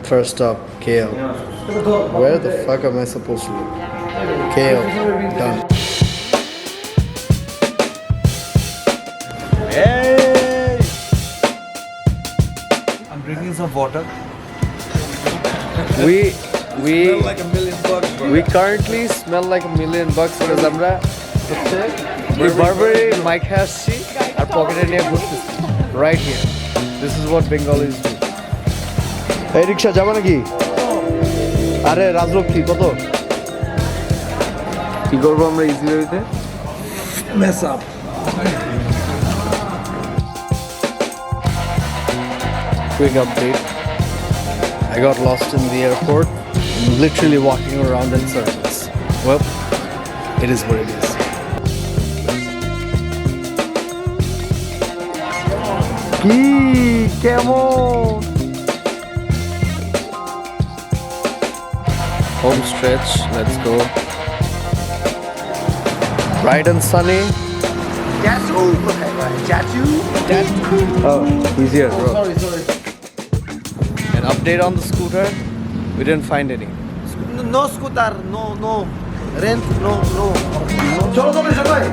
First stop, KL. Where the fuck am I supposed to go? KL. Done. Hey! I'm drinking some water. We Smell like $1 million, bro. we currently smell like $1 million because আমরা হচ্ছে এই বারবারি mic আসছি আর পকেটে নিয়ে ঘুরতেছি right here. This is what Bengalis do. এই রিকশা যাবে নাকি? আরে রাজলক্ষ্মী কত? কি করবো আমরা ইজি ওয়েতে? Mess up. Quick update. I got lost in the airport. I'm literally walking around in circles. Well, it is what it is. Camel. Home stretch. Let's go. Bright and sunny. Oh, he's here, bro. Sorry. An update on the scooter. We didn't find any. No scooter, no. Rent, no. Cholo, সবাই।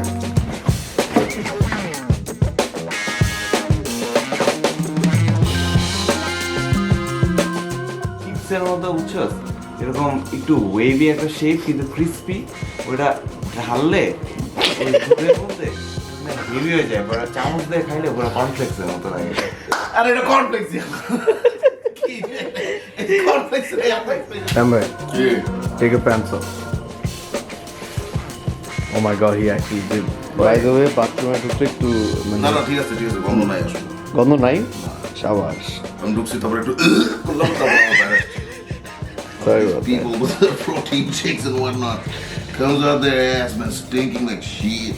চিপসের মতো বুঝছস এরকম একটু wavy একটা shape কিন্তু crispy ওটা ঢাললে এই দুধের মধ্যে হেভি হয়ে যায় পুরো চামচ দিয়ে খাইলে পুরো কর্নফ্লেক্সের মতো লাগে আর এটা কর্নফ্লেক্স কি কর্নফ্লেক্স রে Amber, take your pants off. Oh my god, he actually did. By the way, bathroom ঢুকতে একটু না ঠিক আছে গন্ধ নাই আসলে গন্ধ নাই? শাবাশ। আমি ঢুকছি তারপরে একটু করলাম তারপরে Sorry about that. people with the protein shakes and whatnot comes out their ass man stinking like shit.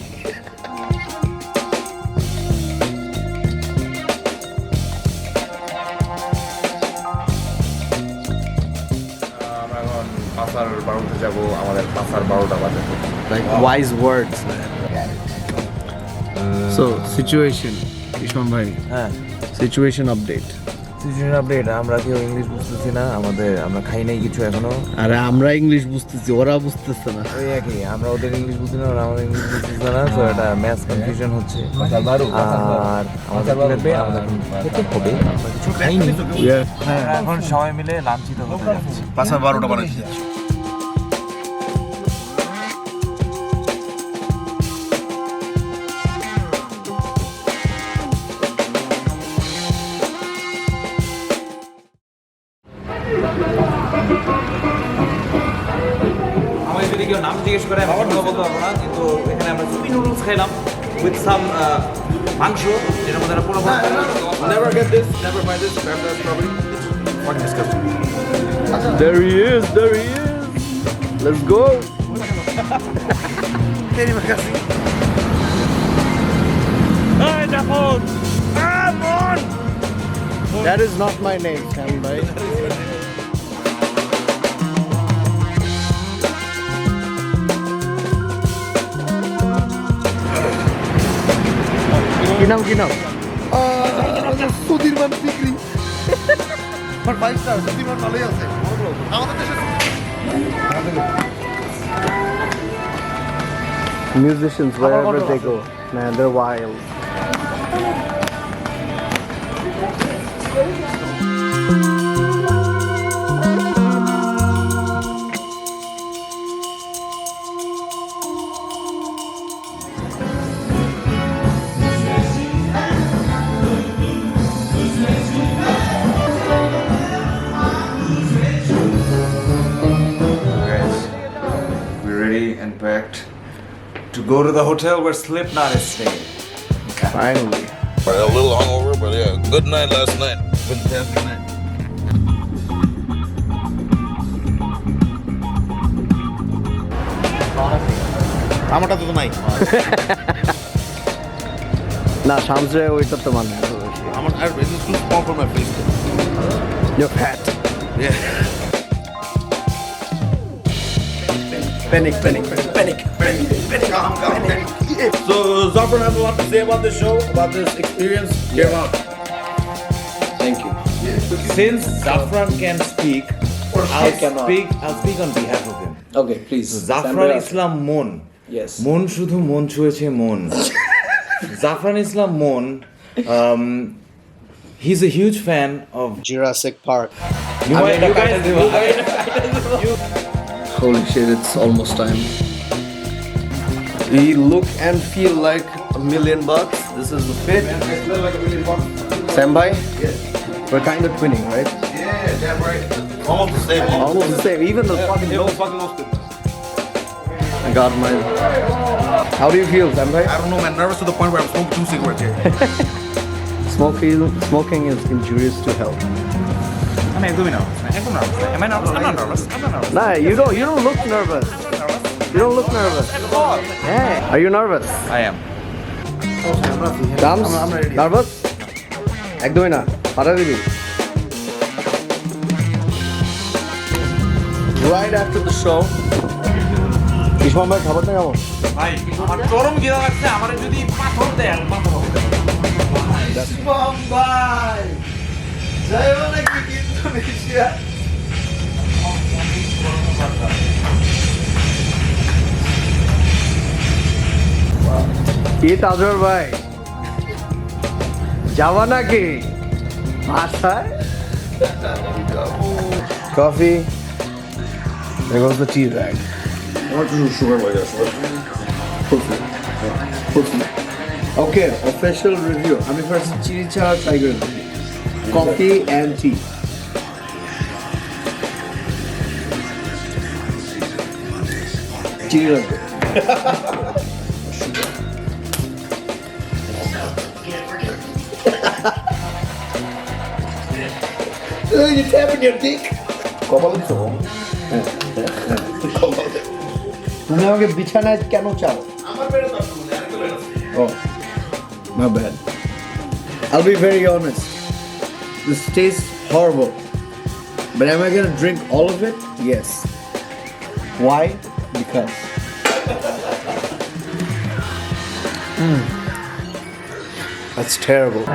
আমরা এখন 5:12 যাব আমাদের 5:12 বাজে Like wise words, man. So, situation. Ishman bhai. হ্যাঁ Situation update. সিজন আপডেট আমরা কেউ ইংলিশ বুঝতেছি না আমরা খাই নাই কিছু এখনো আরে আমরা ইংলিশ বুঝতেছি ওরা বুঝতেছে না ওই একই আমরা ওদের ইংলিশ বুঝি না ওরা আমাদের ইংলিশ বুঝতেছে না তো এটা ম্যাথ কনফিউশন হচ্ছে আর আমাদের কি লাগবে আমাদের খেতে হবে আমরা কিছু খাইনি আমরা এখন সবাই মিলে লাঞ্চিত হতে যাচ্ছি 5:12 বানাইছি আমাদের যদি কেউ নাম জিজ্ঞেস করে আমি কথা বলতে পারবো না কিন্তু এখানে আমরা সুপি নুডলস খেলাম উইথ সাম মাংস যেটার মধ্যে একটা পুরো never get this never buy this that's probably fucking disgusting There he is. Let's go. terima kasih That is not my name, Cam bhai. কি নাম সুধীরমান বিক্রি আমার 5 স্টার সুধীরমান ভালোই আছে আমাদের দেশে musicians wherever they go, man, they're wild. and packed to go to the hotel where Slipknot is staying. Finally. A little hungover, but yeah, good night last night. Fantastic night. আমারটা তো নাই না শামসে ওইটা তো মানে আমার আর this is too small for my face. You're fat. Yeah. Panic. Calm. So Zafran has a lot to say about this show, about this experience. Came out. Thank you. Yeah. since Zafran can speak, I cannot. I'll speak on behalf of him. Okay, please. জাফরান ইসলাম মন Yes. মন শুধু মন ছুঁয়েছে মন জাফরান ইসলাম মন he's a huge fan of Jurassic Park. you guys Holy shit, it's almost time. We look and feel like $1,000,000. This is the fit. Sam bhai? Yes. We're kind of twinning, right? Yeah, damn right. Almost the same. Almost the same. Even the fucking nose. I got mine. How do you feel, Sam bhai? I don't know, man. Nervous to the point where I'm smoking 2 cigarettes here. Smoking is injurious to health. আমি একদমই nervous না একদম nervous না am I nervous? I'm not nervous. I'm not nervous. Nah, you don't look nervous. You don't look nervous. Hey, are you nervous? I am. Dams? Nervous? একদমই না পাঠা দিবি right after the show Ismam ভাই খাবার না কেমন ভাই আমার চরম গিরা লাগছে আমার যদি পাথর দেয় আমি পাথর হবে ইসমাম ভাই যাইবো নাকি ইন্দোনেশিয়া কি তাজর ভাই যাওয়া নাকি বাসায় coffee. There goes the tea rag. Not too sugar like that. Okay, official review. I'm first chili cha tiger. Coffee and tea. Chili rag. You tapping your dick? কপালে দিছো? তুমি আমাকে বিছানায় কেন চাও? আমার পেটে তো আসলে আরেকটা বের আছে। Oh, my bad. I'll be very honest. This tastes horrible. But am I gonna drink all of it? Yes. Why? Because. That's terrible.